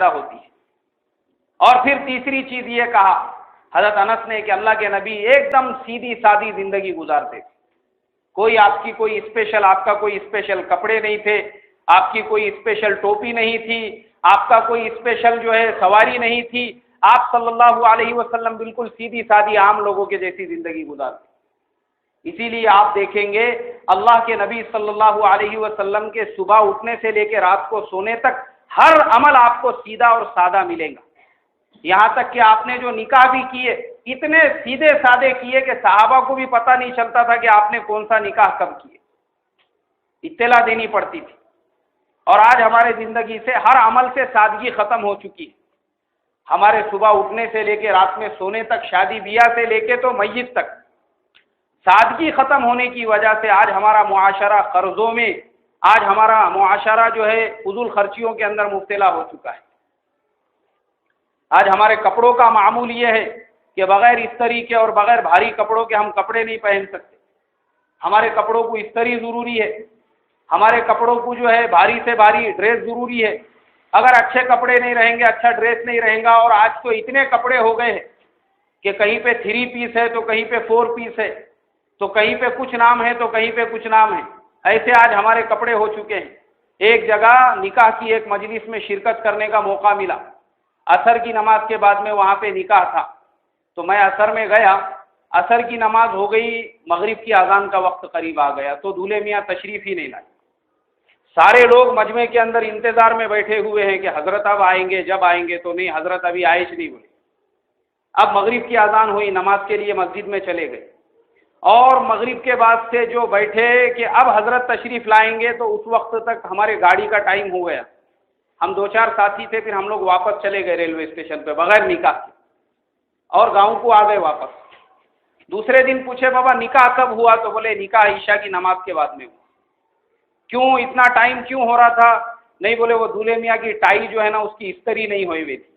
होती है। और फिर तीसरी चीज ये कहा हजरत अनस ने कि अल्लाह के नबी एकदम सीधी सादी जिंदगी गुजारते थे। कोई आपकी कोई स्पेशल, आपका कोई स्पेशल कपड़े नहीं थे, आपकी कोई स्पेशल टोपी नहीं थी, आपका कोई स्पेशल जो है सवारी नहीं थी। आप सल्लल्लाहु अलैहि वसल्लम बिल्कुल सीधी सादी आम लोगों के जैसी जिंदगी गुजारते। इसीलिए आप देखेंगे अल्लाह के नबी सल्लल्लाहु अलैहि वसल्लम के सुबह उठने से लेकर रात को सोने तक हर अमल आपको सीधा और सादा मिलेगा। यहाँ तक कि आपने जो निकाह भी किए इतने सीधे सादे किए कि सहाबा को भी पता नहीं चलता था कि आपने कौन सा निकाह कब किए, इत्तला देनी पड़ती थी। और आज हमारे जिंदगी से हर अमल से सादगी खत्म हो चुकी है। हमारे सुबह उठने से लेकर रात में सोने तक, शादी ब्याह से लेके तो मय्यत तक, सादगी खत्म होने की वजह से आज हमारा मुआशरा कर्जों में, आज हमारा मुआशरा जो है फजूल खर्चियों के अंदर मुब्तला हो चुका है। आज हमारे कपड़ों का मामूल ये है कि बगैर इस्त्री के और बगैर भारी कपड़ों के हम कपड़े नहीं पहन सकते। हमारे कपड़ों को इस्त्री जरूरी है, हमारे कपड़ों को जो है भारी से भारी ड्रेस जरूरी है। अगर अच्छे कपड़े नहीं रहेंगे, अच्छा ड्रेस नहीं रहेगा, और आज तो इतने कपड़े हो गए हैं कि कहीं पे 3 पीस है तो कहीं पे 4 पीस है, तो कहीं पे कुछ नाम है तो कहीं पे कुछ नाम है। ऐसे आज हमारे कपड़े हो चुके हैं। एक जगह निकाह की एक मजलिस में शिरकत करने का मौका मिला। असर की नमाज के बाद में वहाँ पे निकाह था, तो मैं असर में गया। असर की नमाज हो गई, मगरिब की अजान का वक्त करीब आ गया, तो दूल्हे मियाँ तशरीफ ही नहीं लाए। सारे लोग मजमे के अंदर इंतजार में बैठे हुए हैं कि हजरत अब आएंगे, जब आएंगे, तो नहीं, हजरत अभी आए ही नहीं बोले। अब मगरिब की अजान हुई, नमाज के लिए मस्जिद में चले गए, और मगरिब के बाद से जो बैठे कि अब हजरत तशरीफ लाएंगे, तो उस वक्त तक हमारे गाड़ी का टाइम हो गया। हम 2-4 साथी थे, फिर हम लोग वापस चले गए रेलवे स्टेशन पे बगैर निकाह के, और गांव को आ गए वापस। दूसरे दिन पूछे बाबा निकाह कब हुआ, तो बोले निकाह ईशा की नमाज के बाद में हुआ। क्यों, इतना टाइम क्यों हो रहा था? नहीं, बोले वो दूल्हे मियाँ की टाई जो है ना उसकी इस्त्री नहीं हुई हुई थी।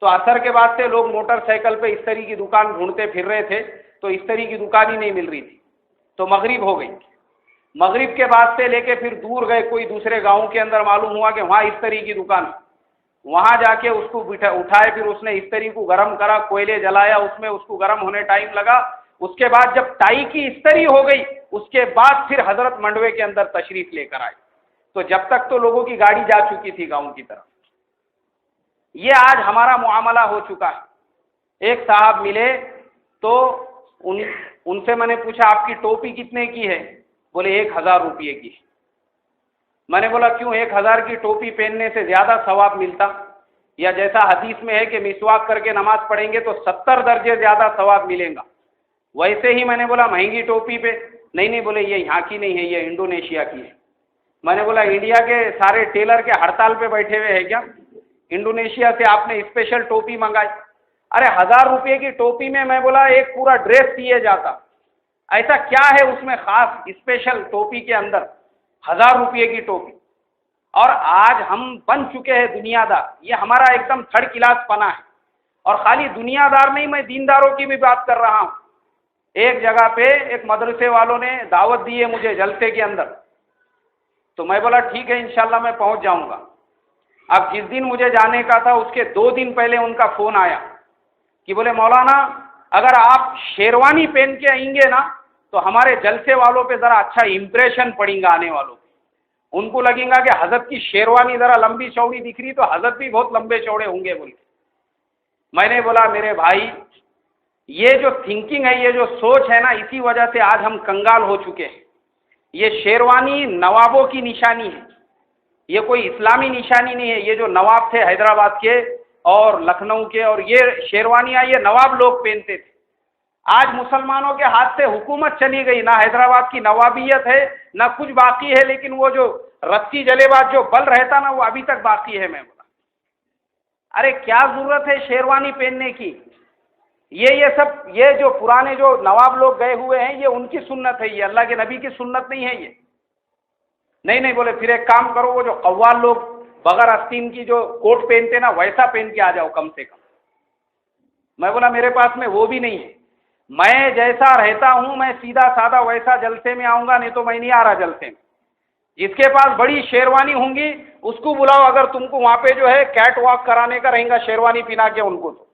तो असर के बाद से लोग मोटरसाइकिल पे इस्त्री की दुकान ढूंढते फिर रहे थे, तो इस्त्री की दुकान ही नहीं मिल रही थी, तो मगरिब हो गई। मगरिब के बाद से लेके फिर दूर गए कोई दूसरे गांव के अंदर, मालूम हुआ कि वहाँ इस्त्री की दुकान। वहाँ जाके उसको उठाए, फिर उसने इस्त्री को गर्म करा, कोयले जलाया, उसमें उसको गर्म होने टाइम लगा। उसके बाद जब टाई की इस्त्री हो गई, उसके बाद फिर हजरत मंडवे के अंदर तशरीफ लेकर आए। तो जब तक तो लोगों की गाड़ी जा चुकी थी गांव की तरफ। ये आज हमारा मुआमला हो चुका है। एक साहब मिले तो उनसे मैंने पूछा आपकी टोपी कितने की है? बोले 1000 रुपये की। मैंने बोला क्यों, 1000 की टोपी पहनने से ज्यादा सवाब मिलता, या जैसा हदीस में है कि मिसवाक करके नमाज पढ़ेंगे तो 70 दर्जे ज्यादा सवाब मिलेगा, वैसे ही मैंने बोला महंगी टोपी पे? नहीं, बोले ये यहाँ की नहीं है, ये इंडोनेशिया की है। मैंने बोला इंडिया के सारे टेलर के हड़ताल पे बैठे हुए हैं क्या? इंडोनेशिया से आपने स्पेशल टोपी मंगाई? अरे 1000 रुपये की टोपी में मैं बोला एक पूरा ड्रेस सिए जाता। ऐसा क्या है उसमें खास स्पेशल टोपी के अंदर 1000 रुपये की टोपी? और आज हम बन चुके हैं दुनियादार। ये हमारा एकदम थर्ड क्लास पना है। और खाली दुनियादार नहीं, मैं दीनदारों की भी बात कर रहा हूँ। एक जगह पे एक मदरसे वालों ने दावत दी है मुझे जलसे के अंदर, तो मैं बोला ठीक है इंशाल्लाह मैं पहुंच जाऊंगा। अब जिस दिन मुझे जाने का था उसके 2 दिन पहले उनका फोन आया कि बोले मौलाना अगर आप शेरवानी पहन के आएंगे ना तो हमारे जलसे वालों पे जरा अच्छा इंप्रेशन पड़ेगा, आने वालों पे उनको लगेगा कि हजरत की शेरवानी जरा लंबी चौड़ी दिख रही तो हजरत भी बहुत लंबे चौड़े होंगे बोल के। मैंने बोला मेरे भाई ये जो थिंकिंग है, ये जो सोच है ना, इसी वजह से आज हम कंगाल हो चुके हैं। ये शेरवानी नवाबों की निशानी है, ये कोई इस्लामी निशानी नहीं है। ये जो नवाब थे हैदराबाद के और लखनऊ के, और ये शेरवानियाँ ये नवाब लोग पहनते थे। आज मुसलमानों के हाथ से हुकूमत चली गई, ना हैदराबाद की नवाबियत है ना कुछ बाकी है, लेकिन वो जो रस्सी जलेबाज जो बल रहता ना वो अभी तक बाकी है। मैं बोला अरे क्या जरूरत है शेरवानी पहनने की? ये सब ये जो पुराने जो नवाब लोग गए हुए हैं ये उनकी सुन्नत है, ये अल्लाह के नबी की सुन्नत नहीं है ये। नहीं, बोले फिर एक काम करो, वो जो कव्वाल लोग बगैर आस्तीन की जो कोट पहनते ना वैसा पहन के आ जाओ कम से कम। मैं बोला मेरे पास में वो भी नहीं है। मैं जैसा रहता हूं मैं सीधा साधा वैसा जलसे में आऊंगा, नहीं तो मैं नहीं आ रहा जलसे में। जिसके पास बड़ी शेरवानी होंगी उसको बुलाओ, अगर तुमको वहां पे जो है कैट वॉक कराने का रहेगा शेरवानी पिना के उनको तो,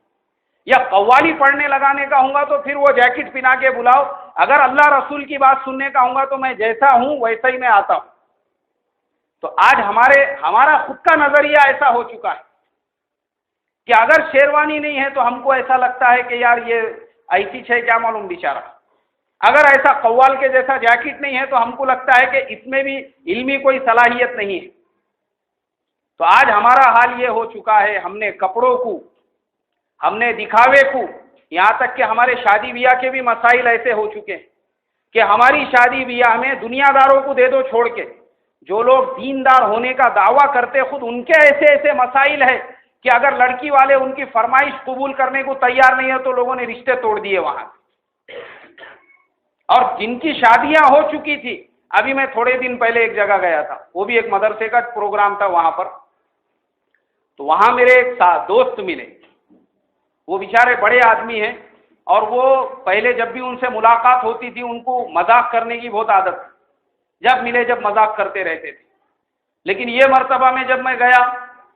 या कव्वाली पढ़ने लगाने का होगा तो फिर वो जैकेट पिना के बुलाओ। अगर अल्लाह रसूल की बात सुनने का होगा तो मैं जैसा हूं वैसा ही मैं आता हूं। तो आज हमारा खुद का नजरिया ऐसा हो चुका है कि अगर शेरवानी नहीं है तो हमको ऐसा लगता है कि यार ये ऐसी है क्या मालूम बेचारा। अगर ऐसा कव्वाल के जैसा जैकेट नहीं है तो हमको लगता है कि इसमें भी इल्मी कोई सलाहियत नहीं है। तो आज हमारा हाल ये हो चुका है, हमने कपड़ों को, हमने दिखावे को, यहाँ तक कि हमारे शादी ब्याह के भी मसाइल ऐसे हो चुके हैं कि हमारी शादी ब्याह में दुनियादारों को दे दो छोड़ के, जो लोग दीनदार होने का दावा करते खुद उनके ऐसे ऐसे मसाइल है कि अगर लड़की वाले उनकी फरमाइश कबूल करने को तैयार नहीं है तो लोगों ने रिश्ते तोड़ दिए वहां। और जिनकी शादियां हो चुकी थी, अभी मैं थोड़े दिन पहले एक जगह गया था, वो भी एक मदरसे का प्रोग्राम था वहां पर, तो वहां मेरे एक दोस्त मिले, वो बेचारे बड़े आदमी हैं और वो पहले जब भी उनसे मुलाकात होती थी उनको मजाक करने की बहुत आदत थी, जब मिले जब मजाक करते रहते थे। लेकिन ये मर्तबा में जब मैं गया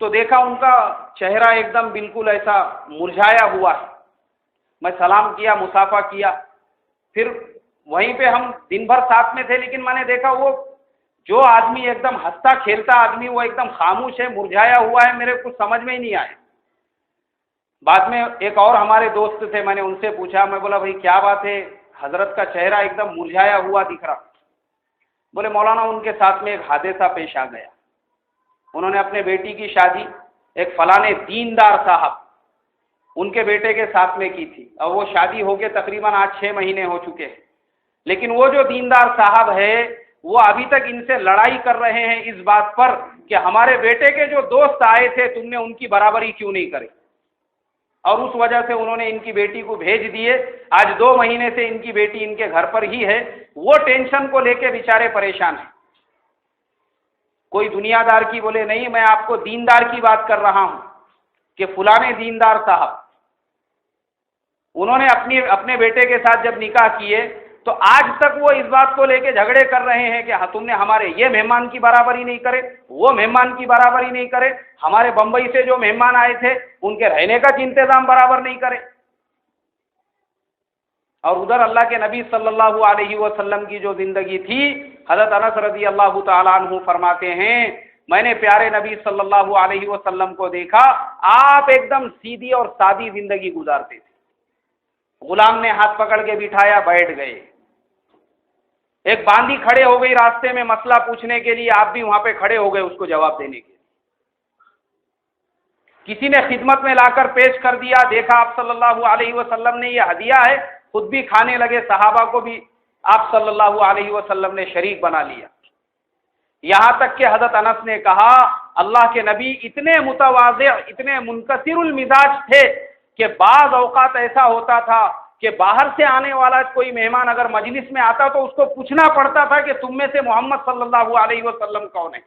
तो देखा उनका चेहरा एकदम बिल्कुल ऐसा मुरझाया हुआ है। मैं सलाम किया, मुसाफा किया, फिर वहीं पे हम दिन भर साथ में थे, लेकिन मैंने देखा वो जो आदमी एकदम हंसता खेलता आदमी वो एकदम खामोश है, मुरझाया हुआ है, मेरे कुछ समझ में ही नहीं आया। बाद में एक और हमारे दोस्त थे, मैंने उनसे पूछा, मैं बोला भाई क्या बात है, हजरत का चेहरा एकदम मुरझाया हुआ दिख रहा। बोले मौलाना उनके साथ में एक हादसा पेश आ गया, उन्होंने अपने बेटी की शादी एक फलाने दीनदार साहब उनके बेटे के साथ में की थी, और वो शादी होके तकरीबन आज 6 महीने हो चुके हैं, लेकिन वो जो दीनदार साहब है वो अभी तक इनसे लड़ाई कर रहे हैं इस बात पर कि हमारे बेटे के जो दोस्त आए थे तुमने उनकी बराबरी क्यों नहीं करी, और उस वजह से उन्होंने इनकी बेटी को भेज दिए। आज 2 महीने से इनकी बेटी इनके घर पर ही है, वो टेंशन को लेके बेचारे परेशान हैं। कोई दुनियादार की बोले नहीं, मैं आपको दीनदार की बात कर रहा हूं कि फुलाने दीनदार साहब उन्होंने अपने बेटे के साथ जब निकाह किए तो आज तक वो इस बात को लेके झगड़े कर रहे हैं कि हाँ तुमने हमारे ये मेहमान की बराबरी नहीं करे, वो मेहमान की बराबरी नहीं करे, हमारे बंबई से जो मेहमान आए थे उनके रहने का इंतजाम बराबर नहीं करे। और उधर अल्लाह के नबी सल्लल्लाहु अलैहि वसल्लम की जो जिंदगी थी, हज़रत अनस रज़ी अल्लाह तआला अन्हु फरमाते हैं मैंने प्यारे नबी सल्लल्लाहु अलैहि वसल्लम को देखा, आप एकदम सीधी और सादी जिंदगी गुजारते थे। गुलाम ने हाथ पकड़ के बिठाया, बैठ गए, एक बांदी खड़े हो गई रास्ते में मसला पूछने के लिए, आप भी वहां पे खड़े हो गए उसको जवाब देने के लिए। किसी ने खिदमत में लाकर पेश कर दिया, देखा आप सल्लल्लाहु अलैहि वसल्लम ने ये हदिया है, खुद भी खाने लगे, सहाबा को भी आप सल्लल्लाहु अलैहि वसल्लम ने शरीक बना लिया। यहां तक कि हज़रत अनस ने कहा अल्लाह के नबी इतने मुतवाज़ि, इतने मुनकसिरुल मिजाज थे कि बाज़ औकात ऐसा होता था कि बाहर से आने वाला कोई मेहमान अगर मजलिस में आता तो उसको पूछना पड़ता था कि तुम में से मोहम्मद सल्लल्लाहु अलैहि वसल्लम कौन है।